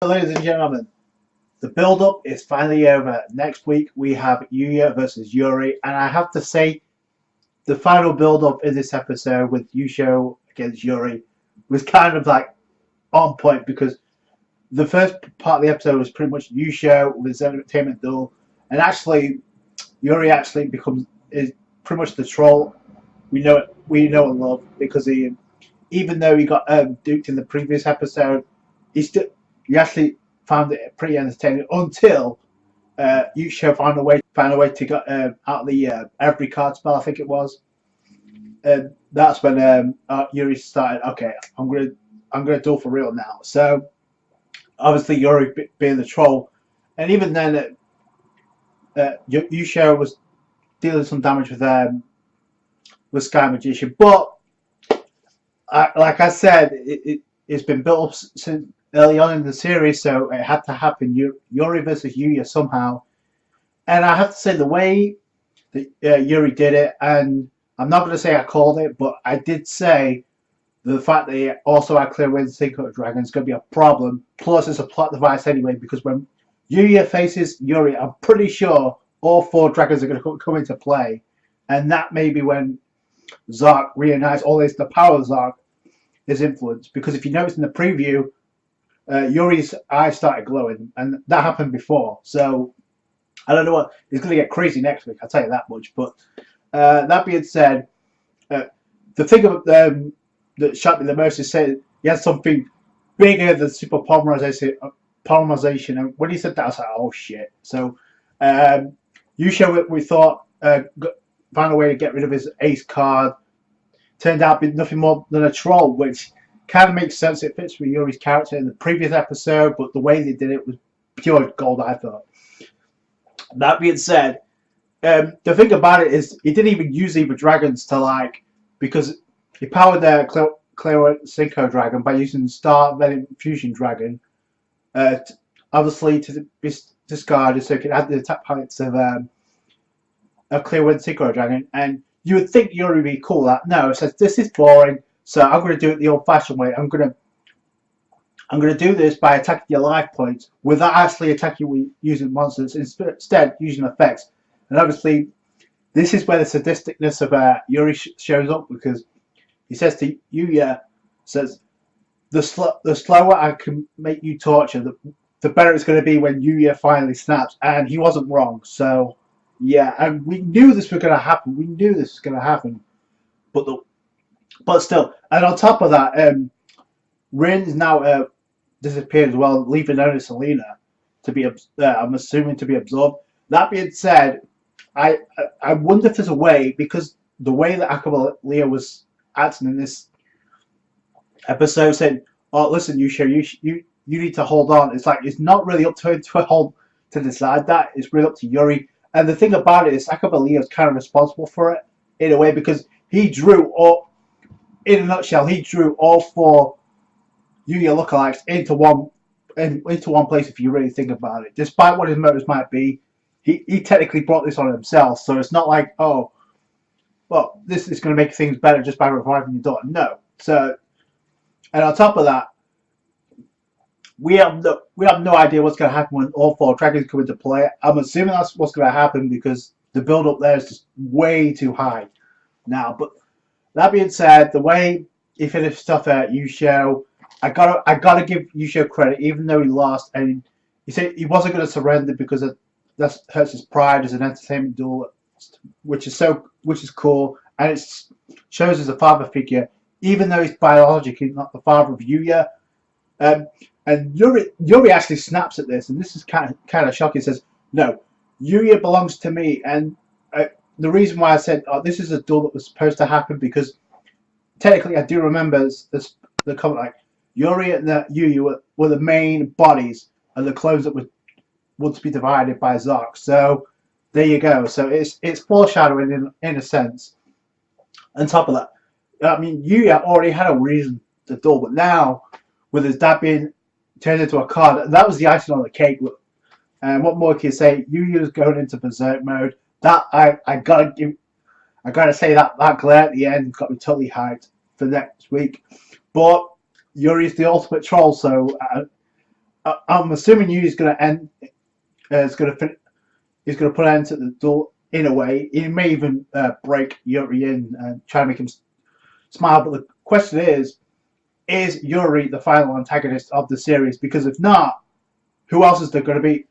Ladies and gentlemen, the build-up is finally over. Next week we have Yuya versus Yuri, and I have to say, the final build-up in this episode with Yusho against Yuri was kind of like on point because the first part of the episode was pretty much Yusho with his entertainment duel, and actually Yuri actually is pretty much the troll we know and love because even though he got duped in the previous episode, he actually found it pretty entertaining until Yusho found a way to get out of the every card spell, I think it was. And that's when Yuri started. Okay, I'm gonna do it for real now. So obviously Yuri being the troll, and even then Yusho was dealing some damage with Sky Magician, but like I said, it's been built up since early on in the series, so it had to happen. Yuri versus Yuya somehow, and I have to say the way that Yuri did it, and I'm not going to say I called it, but I did say the fact that he also had Clear Wind Synchro Dragon is going to be a problem. Plus, it's a plot device anyway, because when Yuya faces Yuri, I'm pretty sure all four dragons are going to come into play, and that may be when Zark reunites the power of Zark, his influence. Because if you notice in the preview, Yuri's eyes started glowing, and that happened before. So I don't know what it's going to get crazy next week. I'll tell you that much. But that being said, the thing that shocked me the most is saying he had something bigger than super polymerization. And when he said that, I was like, oh shit. So Yusho, we thought found a way to get rid of his ace card. Turned out to be nothing more than a troll, which kind of makes sense. It fits with Yuri's character in the previous episode, but the way they did it was pure gold, I thought. That being said, the thing about it is he didn't even use either dragons to because he powered their Clear Synchro Dragon by using Star Venom Fusion Dragon, obviously to be discarded so he could add the attack points of a Clear Wind Synchro Dragon. And you would think Yuri would be cool. No, it says this is boring, so I'm going to do it the old-fashioned way. I'm going to do this by attacking your life points without actually attacking you using monsters. Instead, using effects. And obviously, this is where the sadisticness of Yuri shows up, because he says to Yuya, the slower I can make you torture, the better it's going to be when Yuya finally snaps. And he wasn't wrong. So yeah, and we knew this was going to happen. We knew this was going to happen, but still. And on top of that, Rin's now disappeared as well, leaving only Selena to be. I'm assuming to be absorbed. That being said, I wonder if there's a way, because the way that Akaba Leo was acting in this episode, saying, "Oh, listen, you need to hold on." It's like it's not really up to him to decide that. It's really up to Yuri. And the thing about it is, Akaba Leo's kind of responsible for it in a way, because he drew all. In a nutshell, he drew all four Yuya lookalikes into one place. If you really think about it, despite what his motives might be, he technically brought this on himself. So it's not like, oh, well, this is going to make things better just by reviving your daughter. No. So, and on top of that, we have no idea what's going to happen when all four dragons come into play. I'm assuming that's what's going to happen because the build up there is just way too high now. But that being said, the way he finished stuff at Yusho, I gotta give Yusho credit, even though he lost, and he said he wasn't going to surrender because that hurts his pride as an entertainment duel, which is cool, and it shows as a father figure, even though he's biologically not the father of Yuya. And Yuri actually snaps at this, and this is kind of shocking. He says, "No, Yuya belongs to me." And the reason why I said, "Oh, this is a duel that was supposed to happen," because technically I do remember the comment like Yuri and Yuya were the main bodies of the clones that would want to be divided by Zark. So there you go. So it's foreshadowing in a sense. On top of that, I mean, Yuya already had a reason to duel, but now with his dad being turned into a card, that was the icing on the cake. And what more can you say? Yuya's going into berserk mode. That I gotta say that glare at the end got me totally hyped for next week. But Yuri's the ultimate troll, so I'm assuming Yuya's going to end. Is going to he's going to put an end to the duel in a way. He may even break Yuri in and try to make him smile. But the question is Yuri the final antagonist of the series? Because if not, who else is there going to be?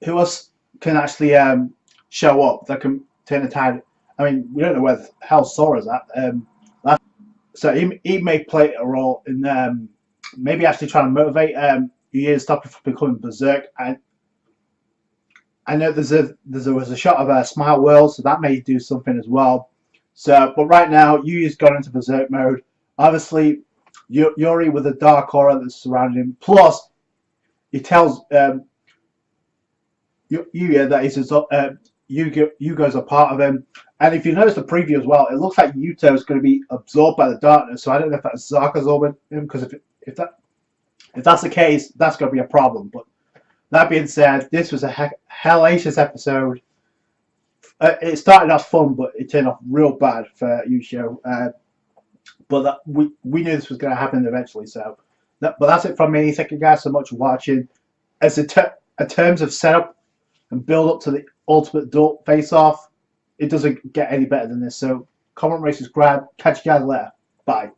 Who else can actually show up that can turn the tide? I mean, we don't know where the hell Sora's at. So he may play a role in maybe actually trying to motivate Yuya to stop him from becoming berserk. I know there was a shot of a Smile World, so that may do something as well. So, but right now, Yuya's gone into berserk mode. Obviously, Yuri with the dark aura that's surrounding him. Plus, he tells Yuya that Yugo's a part of him. And if you notice the preview as well, it looks like Yuto is going to be absorbed by the darkness. So I don't know if that's Zark absorbing him, because if that's the case, that's going to be a problem. But that being said, this was a hellacious episode. It started off fun, but it turned off real bad for Yusho. But we knew this was going to happen eventually. So, but that's it from me. Thank you guys so much for watching. As in terms of setup and build up to the ultimate duel face-off, it doesn't get any better than this. So comment, rate, subscribe. Catch you guys later. Bye.